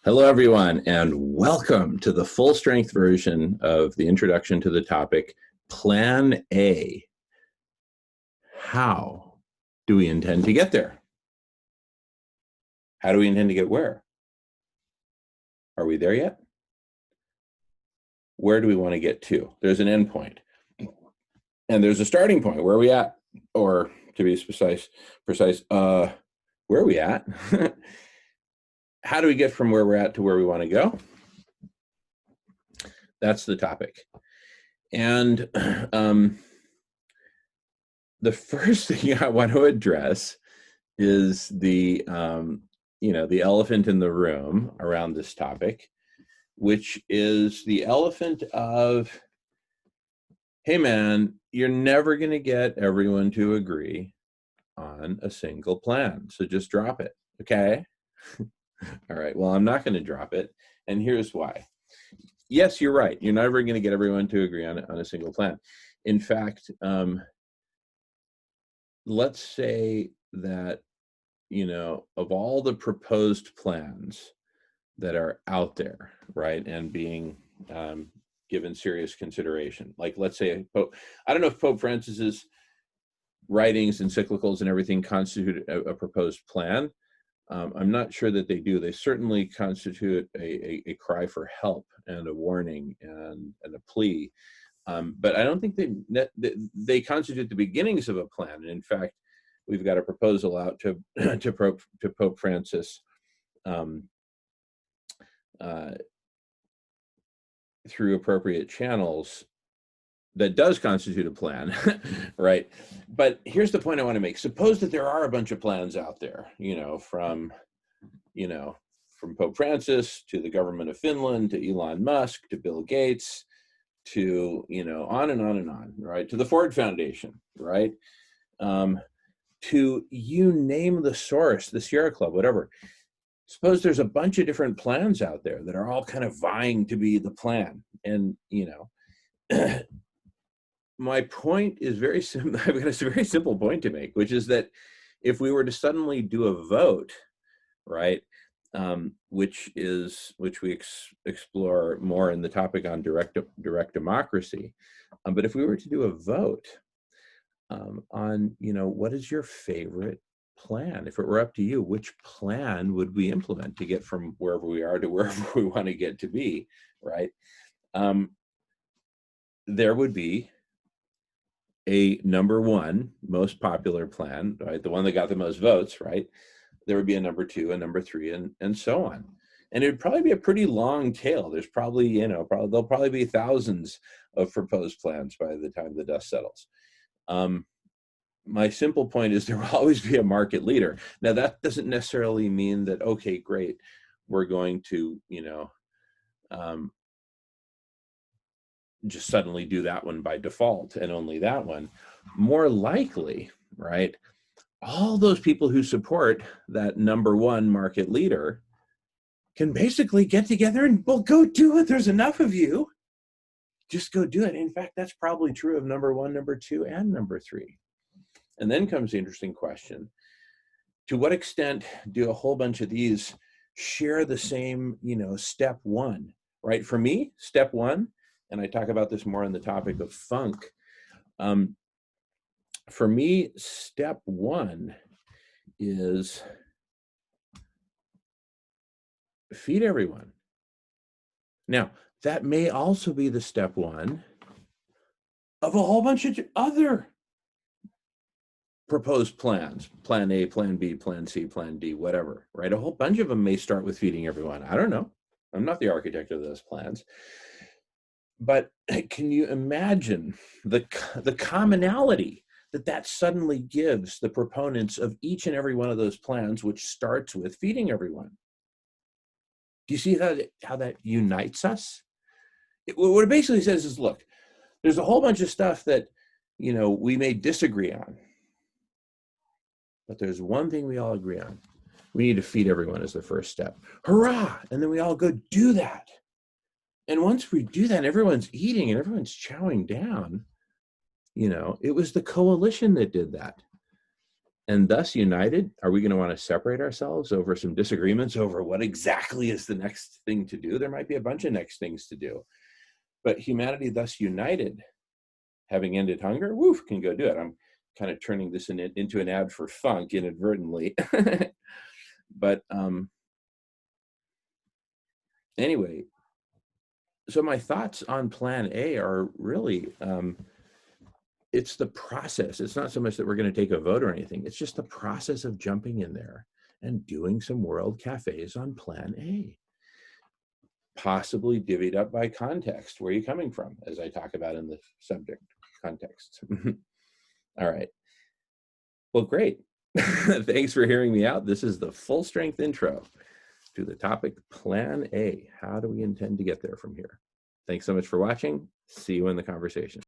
Hello, everyone, and welcome to the full strength version of the introduction to the topic, Plan A. How do we intend to get there? How do we intend to get where? Are we there yet? Where do we want to get to? There's an end point, and there's a starting point. Where are we at? Or to be precise, where are we at? How do we get from where we're at to where we want to go? That's the topic. And the first thing I want to address is the elephant in the room around this topic, which is the elephant of, hey man, you're never going to get everyone to agree on a single plan, so just drop it, okay? All right, well, I'm not going to drop it, and here's why. Yes, you're right. You're never going to get everyone to agree on a single plan. In fact, let's say that, of all the proposed plans that are out there, right, and being given serious consideration, like let's say, I don't know if Pope Francis's writings, encyclicals, and everything constitute a proposed plan. I'm not sure that they do. They certainly constitute a cry for help and a warning and a plea. But I don't think they constitute the beginnings of a plan. And in fact, we've got a proposal out to Pope Francis through appropriate channels that does constitute a plan, right? But here's the point I want to make. Suppose that there are a bunch of plans out there, from Pope Francis to the government of Finland, to Elon Musk, to Bill Gates, to, on and on and on, right? To the Ford Foundation, right? To you name the source, the Sierra Club, whatever. Suppose there's a bunch of different plans out there that are all kind of vying to be the plan. And, my point is very simple. I've got a very simple point to make, which is that if we were to suddenly do a vote, right, which we explore more in the topic on direct democracy, but if we were to do a vote on, what is your favorite plan? If it were up to you, which plan would we implement to get from wherever we are to wherever we want to get to be, right? There would be a number one most popular plan, right? The one that got the most votes, right? There would be a number two, a number three, and so on. And it would probably be a pretty long tail. There's probably, there'll probably be thousands of proposed plans by the time the dust settles. My simple point is there will always be a market leader. Now, that doesn't necessarily mean that, okay, great, we're going to, just suddenly do that one by default and only that one. More likely, right, all those people who support that number one market leader can basically get together and, well, go do it. There's enough of you. Just go do it. In fact, that's probably true of number one, number two, and number three. And then comes the interesting question. To what extent do a whole bunch of these share the same, step one, right? For me, step one, and I talk about this more on the topic of funk. For me, step one is feed everyone. Now, that may also be the step one of a whole bunch of other proposed plans, plan A, plan B, plan C, plan D, whatever, right? A whole bunch of them may start with feeding everyone. I don't know. I'm not the architect of those plans. But can you imagine the commonality that suddenly gives the proponents of each and every one of those plans, which starts with feeding everyone? Do you see how that unites us? What it basically says is, look, there's a whole bunch of stuff that, we may disagree on, but there's one thing we all agree on. We need to feed everyone as the first step. Hurrah! And then we all go do that. And once we do that, everyone's eating and everyone's chowing down. It was the coalition that did that. And thus united, are we going to want to separate ourselves over some disagreements over what exactly is the next thing to do? There might be a bunch of next things to do. But humanity thus united, having ended hunger, woof, can go do it. I'm kind of turning this into an ad for funk inadvertently. But anyway, so my thoughts on Plan A are really, it's the process. It's not so much that we're going to take a vote or anything. It's just the process of jumping in there and doing some world cafes on Plan A. Possibly divvied up by context. Where are you coming from? As I talk about in the subject context. All right. Well, great. Thanks for hearing me out. This is the full strength intro to the topic Plan A. How do we intend to get there from here? Thanks so much for watching. See you in the conversation.